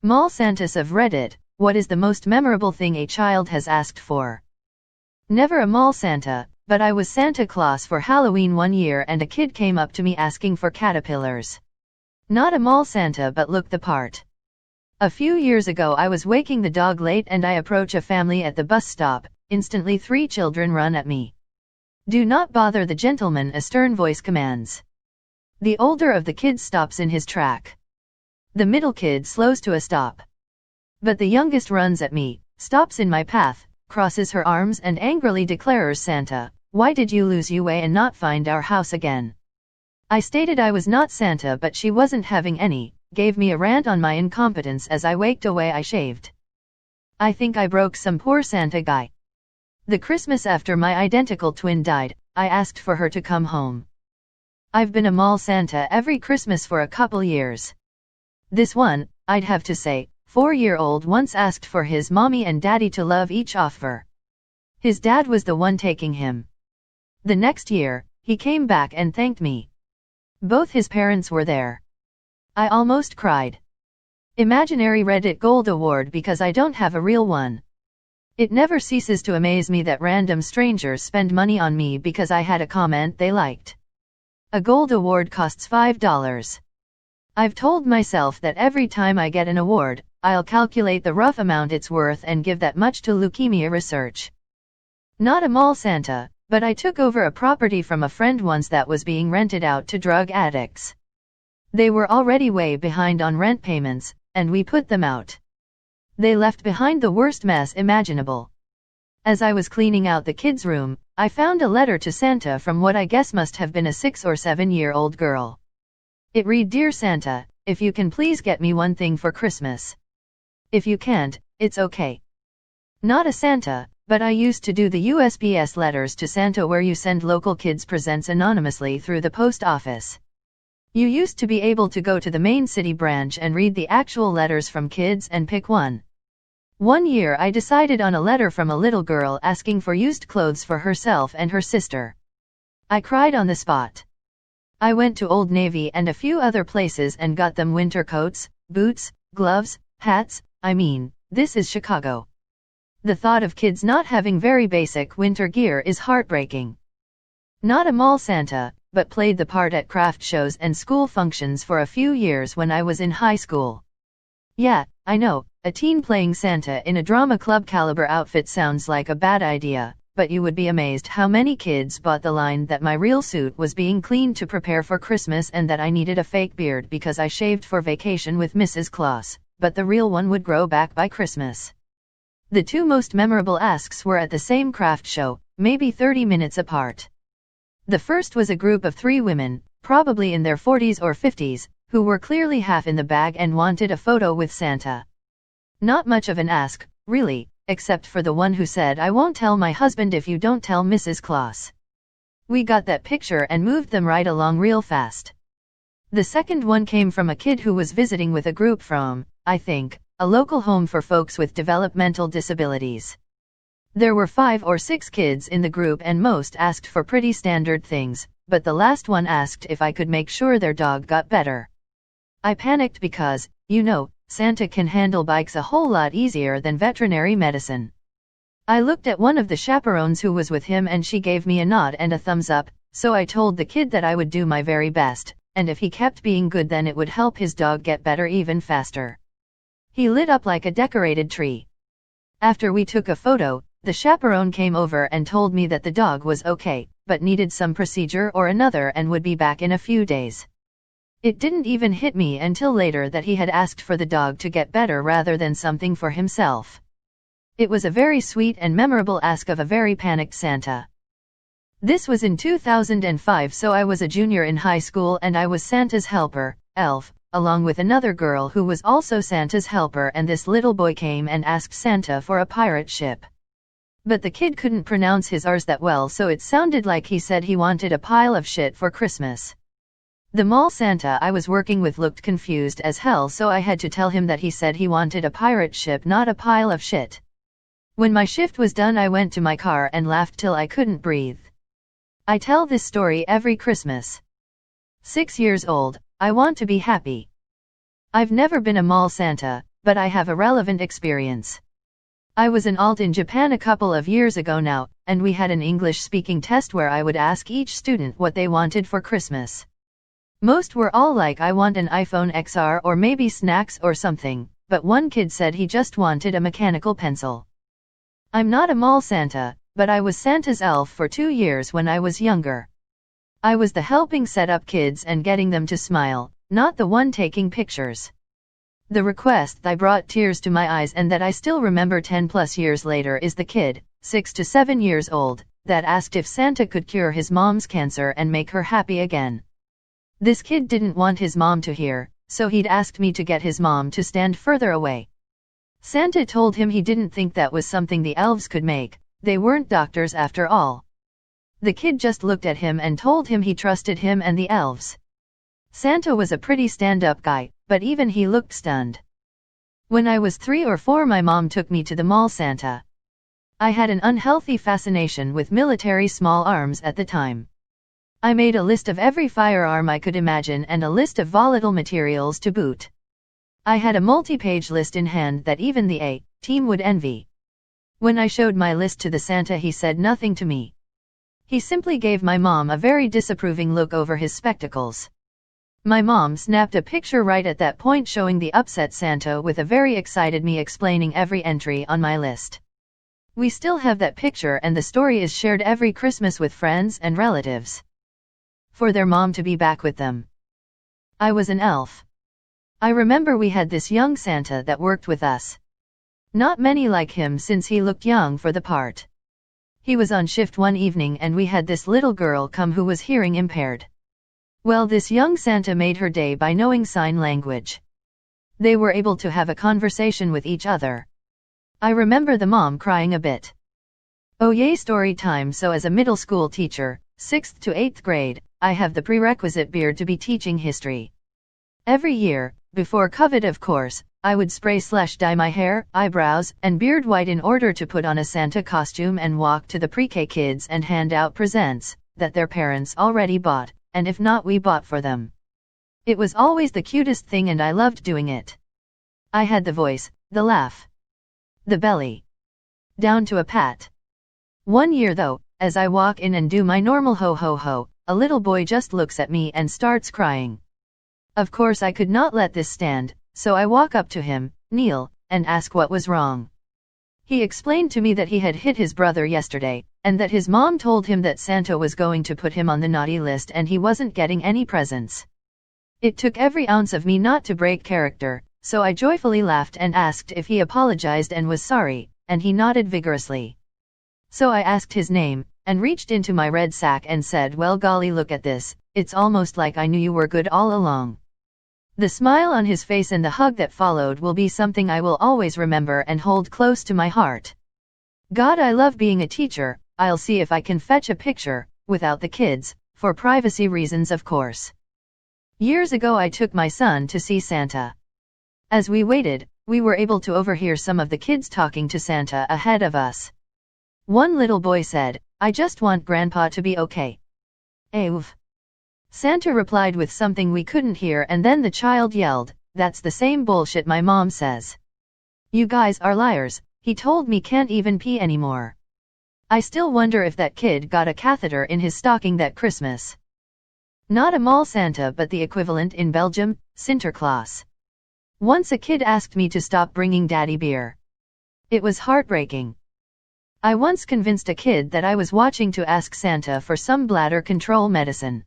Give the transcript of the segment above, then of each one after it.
Mall Santas of Reddit, what is the most memorable thing a child has asked for? Never a mall Santa, but I was Santa Claus for Halloween one year and a kid came up to me asking for caterpillars. Not a mall Santa but looked the part. A few years ago I was waking the dog late and I approach a family at the bus stop, instantly 3 children run at me. Do not bother the gentleman, a stern voice commands. The older of the kids stops in his track. The middle kid slows to a stop. But the youngest runs at me, stops in my path, crosses her arms and angrily declares, Santa, why did you lose your way and not find our house again? I stated I was not Santa but she wasn't having any, gave me a rant on my incompetence as I waked away. I shaved. I think I broke some poor Santa guy. The Christmas after my identical twin died, I asked for her to come home. I've been a mall Santa every Christmas for a couple years. This one, I'd have to say, 4-year-old once asked for his mommy and daddy to love each offer. His dad was the one taking him. The next year, he came back and thanked me. Both his parents were there. I almost cried. Imaginary Reddit Gold Award because I don't have a real one. It never ceases to amaze me that random strangers spend money on me because I had a comment they liked. A gold award costs $5. I've told myself that every time I get an award, I'll calculate the rough amount it's worth and give that much to leukemia research. Not a mall Santa, but I took over a property from a friend once that was being rented out to drug addicts. They were already way behind on rent payments, and we put them out. They left behind the worst mess imaginable. As I was cleaning out the kids' room, I found a letter to Santa from what I guess must have been a 6 or 7-year-old girl. It read, Dear Santa, if you can please get me one thing for Christmas. If you can't, it's okay. Not a Santa, but I used to do the USPS letters to Santa where you send local kids presents anonymously through the post office. You used to be able to go to the main city branch and read the actual letters from kids and pick one. One year I decided on a letter from a little girl asking for used clothes for herself and her sister. I cried on the spot. I went to Old Navy and a few other places and got them winter coats, boots, gloves, hats. I mean, this is Chicago. The thought of kids not having very basic winter gear is heartbreaking. Not a mall Santa, but played the part at craft shows and school functions for a few years when I was in high school. Yeah, I know, a teen playing Santa in a drama club caliber outfit sounds like a bad idea, but you would be amazed how many kids bought the line that my real suit was being cleaned to prepare for Christmas and that I needed a fake beard because I shaved for vacation with Mrs. Claus, but the real one would grow back by Christmas. The two most memorable asks were at the same craft show, maybe 30 minutes apart. The first was a group of 3 women, probably in their 40s or 50s, who were clearly half in the bag and wanted a photo with Santa. Not much of an ask, really, except for the one who said, I won't tell my husband if you don't tell Mrs. Claus. We got that picture and moved them right along real fast. The second one came from a kid who was visiting with a group from, I think, a local home for folks with developmental disabilities. There were 5 or 6 kids in the group and most asked for pretty standard things, but the last one asked if I could make sure their dog got better. I panicked because, you know, Santa can handle bikes a whole lot easier than veterinary medicine. I looked at one of the chaperones who was with him and she gave me a nod and a thumbs up, so I told the kid that I would do my very best, and if he kept being good then it would help his dog get better even faster. He lit up like a decorated tree. After we took a photo, the chaperone came over and told me that the dog was okay, but needed some procedure or another and would be back in a few days. It didn't even hit me until later that he had asked for the dog to get better rather than something for himself. It was a very sweet and memorable ask of a very panicked Santa. This was in 2005, so I was a junior in high school and I was Santa's helper, elf, along with another girl who was also Santa's helper, and this little boy came and asked Santa for a pirate ship. But the kid couldn't pronounce his R's that well, so it sounded like he said he wanted a pile of shit for Christmas. The mall Santa I was working with looked confused as hell, so I had to tell him that he said he wanted a pirate ship, not a pile of shit. When my shift was done I went to my car and laughed till I couldn't breathe. I tell this story every Christmas. 6 years old, I want to be happy. I've never been a mall Santa, but I have a relevant experience. I was an alt in Japan a couple of years ago now, and we had an English-speaking test where I would ask each student what they wanted for Christmas. Most were all like, I want an iPhone XR or maybe snacks or something, but one kid said he just wanted a mechanical pencil. I'm not a mall Santa, but I was Santa's elf for 2 years when I was younger. I was the helping set up kids and getting them to smile, not the one taking pictures. The request that brought tears to my eyes and that I still remember 10+ years later is the kid, 6 to 7 years old, that asked if Santa could cure his mom's cancer and make her happy again. This kid didn't want his mom to hear, so he'd asked me to get his mom to stand further away. Santa told him he didn't think that was something the elves could make, they weren't doctors after all. The kid just looked at him and told him he trusted him and the elves. Santa was a pretty stand-up guy, but even he looked stunned. When I was 3 or 4, my mom took me to the mall Santa. I had an unhealthy fascination with military small arms at the time. I made a list of every firearm I could imagine and a list of volatile materials to boot. I had a multi-page list in hand that even the A-team would envy. When I showed my list to the Santa, he said nothing to me. He simply gave my mom a very disapproving look over his spectacles. My mom snapped a picture right at that point showing the upset Santa with a very excited me explaining every entry on my list. We still have that picture and the story is shared every Christmas with friends and relatives. For their mom to be back with them. I was an elf. I remember we had this young Santa that worked with us. Not many like him since he looked young for the part. He was on shift one evening and we had this little girl come who was hearing impaired. Well, this young Santa made her day by knowing sign language. They were able to have a conversation with each other. I remember the mom crying a bit. Oh yay, story time. So as a middle school teacher, 6th to 8th grade, I have the prerequisite beard to be teaching history. Every year, before COVID of course, I would spray/dye my hair, eyebrows, and beard white in order to put on a Santa costume and walk to the pre-K kids and hand out presents that their parents already bought, and if not, we bought for them. It was always the cutest thing and I loved doing it. I had the voice, the laugh, the belly, down to a pat. One year though, as I walk in and do my normal ho ho ho, a little boy just looks at me and starts crying. Of course I could not let this stand, so I walk up to him, kneel, and ask what was wrong. He explained to me that he had hit his brother yesterday, and that his mom told him that Santa was going to put him on the naughty list and he wasn't getting any presents. It took every ounce of me not to break character, so I joyfully laughed and asked if he apologized and was sorry, and he nodded vigorously. So I asked his name, and reached into my red sack and said, well golly, look at this, it's almost like I knew you were good all along. The smile on his face and the hug that followed will be something I will always remember and hold close to my heart. God, I love being a teacher. I'll see if I can fetch a picture, without the kids, for privacy reasons of course. Years ago I took my son to see Santa. As we waited, we were able to overhear some of the kids talking to Santa ahead of us. One little boy said, I just want Grandpa to be okay. Oof. Santa replied with something we couldn't hear and then the child yelled, that's the same bullshit my mom says. You guys are liars, he told me can't even pee anymore. I still wonder if that kid got a catheter in his stocking that Christmas. Not a mall Santa but the equivalent in Belgium, Sinterklaas. Once a kid asked me to stop bringing daddy beer. It was heartbreaking. I once convinced a kid that I was watching to ask Santa for some bladder control medicine.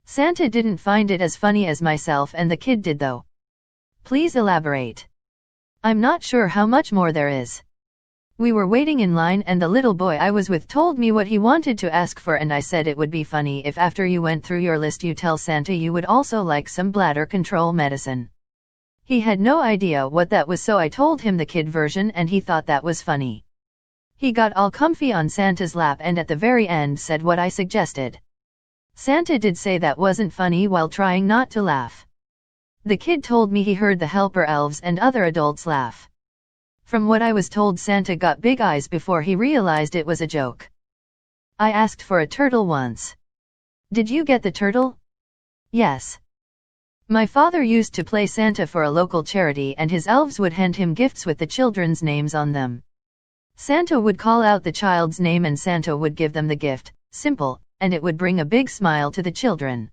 Santa didn't find it as funny as myself and the kid did though. Please elaborate. I'm not sure how much more there is. We were waiting in line and the little boy I was with told me what he wanted to ask for and I said it would be funny if after you went through your list you tell Santa you would also like some bladder control medicine. He had no idea what that was, so I told him the kid version and he thought that was funny. He got all comfy on Santa's lap and at the very end said what I suggested. Santa did say that wasn't funny while trying not to laugh. The kid told me he heard the helper elves and other adults laugh. From what I was told, Santa got big eyes before he realized it was a joke. I asked for a turtle once. Did you get the turtle? Yes. My father used to play Santa for a local charity, and his elves would hand him gifts with the children's names on them. Santa would call out the child's name and Santa would give them the gift, simple, and it would bring a big smile to the children.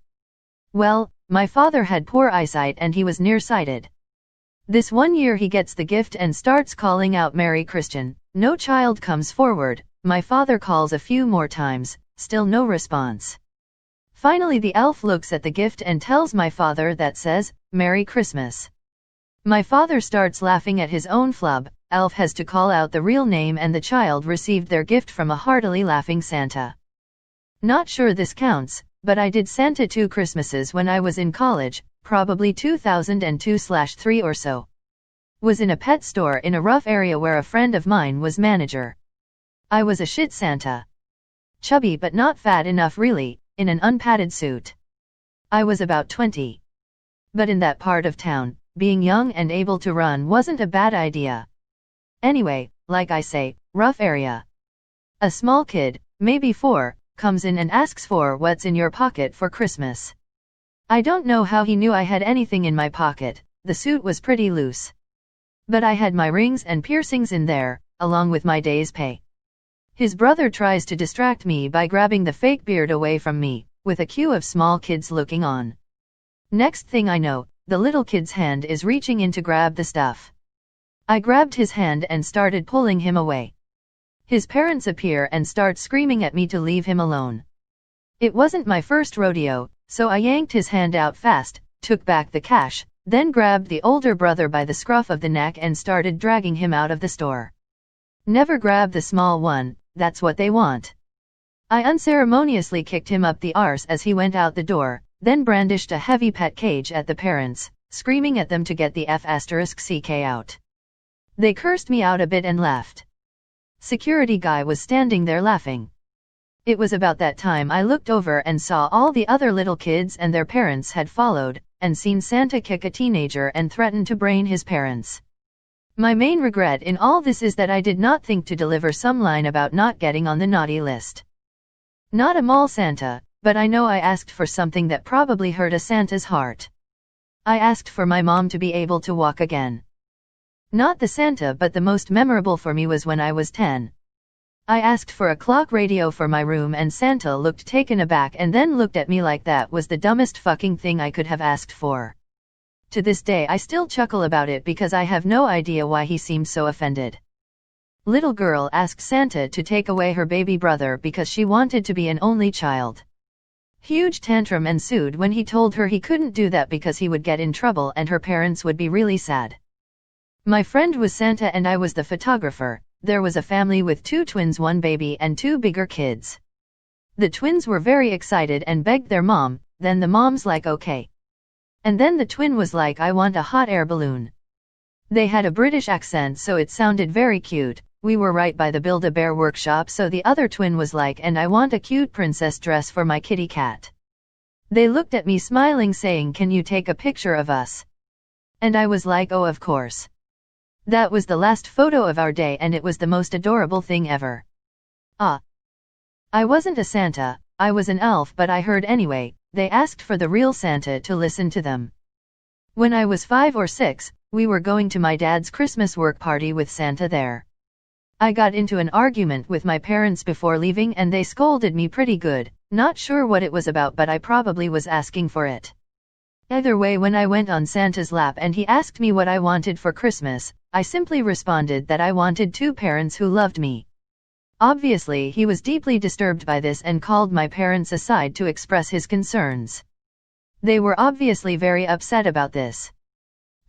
Well, my father had poor eyesight and he was nearsighted. This one year he gets the gift and starts calling out Merry Christian. No child comes forward. My father calls a few more times, still no response. Finally the elf looks at the gift and tells my father that says, Merry Christmas. My father starts laughing at his own flub. Elf has to call out the real name and the child received their gift from a heartily laughing Santa. Not sure this counts, but I did Santa 2 Christmases when I was in college, probably 2002/3 or so. Was in a pet store in a rough area where a friend of mine was manager. I was a shit Santa. Chubby but not fat enough really, in an unpadded suit. I was about 20. But in that part of town, being young and able to run wasn't a bad idea. Anyway, like I say, rough area. A small kid, maybe 4, comes in and asks for what's in your pocket for Christmas. I don't know how he knew I had anything in my pocket. The suit was pretty loose. But I had my rings and piercings in there, along with my day's pay. His brother tries to distract me by grabbing the fake beard away from me, with a queue of small kids looking on. Next thing I know, the little kid's hand is reaching in to grab the stuff. I grabbed his hand and started pulling him away. His parents appear and start screaming at me to leave him alone. It wasn't my first rodeo, so I yanked his hand out fast, took back the cash, then grabbed the older brother by the scruff of the neck and started dragging him out of the store. Never grab the small one, that's what they want. I unceremoniously kicked him up the arse as he went out the door, then brandished a heavy pet cage at the parents, screaming at them to get the F***ck out. They cursed me out a bit and left. Security guy was standing there laughing. It was about that time I looked over and saw all the other little kids and their parents had followed, and seen Santa kick a teenager and threaten to brain his parents. My main regret in all this is that I did not think to deliver some line about not getting on the naughty list. Not a mall Santa, but I know I asked for something that probably hurt a Santa's heart. I asked for my mom to be able to walk again. Not the Santa, but the most memorable for me was when I was 10. I asked for a clock radio for my room and Santa looked taken aback and then looked at me like that was the dumbest fucking thing I could have asked for. To this day I still chuckle about it because I have no idea why he seemed so offended. Little girl asked Santa to take away her baby brother because she wanted to be an only child. Huge tantrum ensued when he told her he couldn't do that because he would get in trouble and her parents would be really sad. My friend was Santa and I was the photographer. There was a family with 2 twins, 1 baby and 2 bigger kids. The twins were very excited and begged their mom, then the mom's like okay. And then the twin was like I want a hot air balloon. They had a British accent so it sounded very cute. We were right by the Build-A-Bear workshop so the other twin was like and I want a cute princess dress for my kitty cat. They looked at me smiling saying can you take a picture of us? And I was like oh of course. That was the last photo of our day and it was the most adorable thing ever. I wasn't a Santa, I was an elf but I heard anyway, they asked for the real Santa to listen to them. When I was 5 or 6, we were going to my dad's Christmas work party with Santa there. I got into an argument with my parents before leaving and they scolded me pretty good, not sure what it was about but I probably was asking for it. Either way when I went on Santa's lap and he asked me what I wanted for Christmas, I simply responded that I wanted 2 parents who loved me. Obviously he was deeply disturbed by this and called my parents aside to express his concerns. They were obviously very upset about this.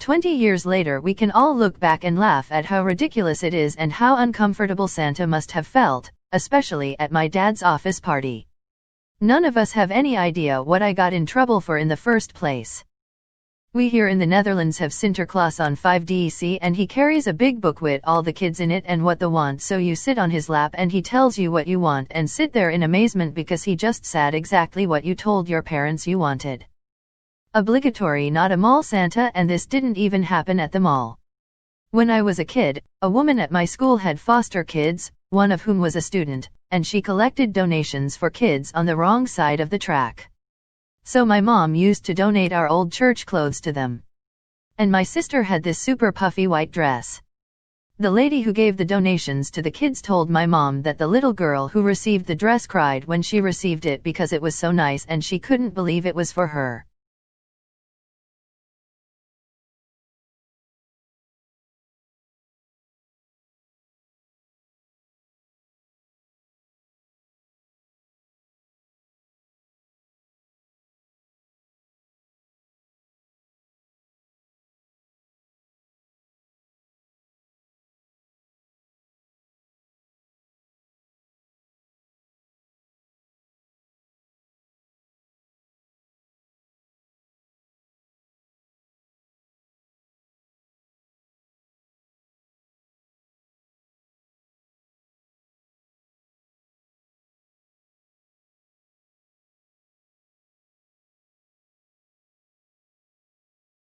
20 years later we can all look back and laugh at how ridiculous it is and how uncomfortable Santa must have felt, especially at my dad's office party. None of us have any idea what I got in trouble for in the first place. We here in the Netherlands have Sinterklaas on 5 and he carries a big book with all the kids in it and what they want so you sit on his lap and he tells you what you want and sit there in amazement because he just said exactly what you told your parents you wanted. Obligatory, not a mall Santa, and this didn't even happen at the mall. When I was a kid, a woman at my school had foster kids, one of whom was a student, and she collected donations for kids on the wrong side of the track. so my mom used to donate our old church clothes to them. And my sister had this super puffy white dress. The lady who gave the donations to the kids told my mom that the little girl who received the dress cried when she received it because it was so nice and she couldn't believe it was for her.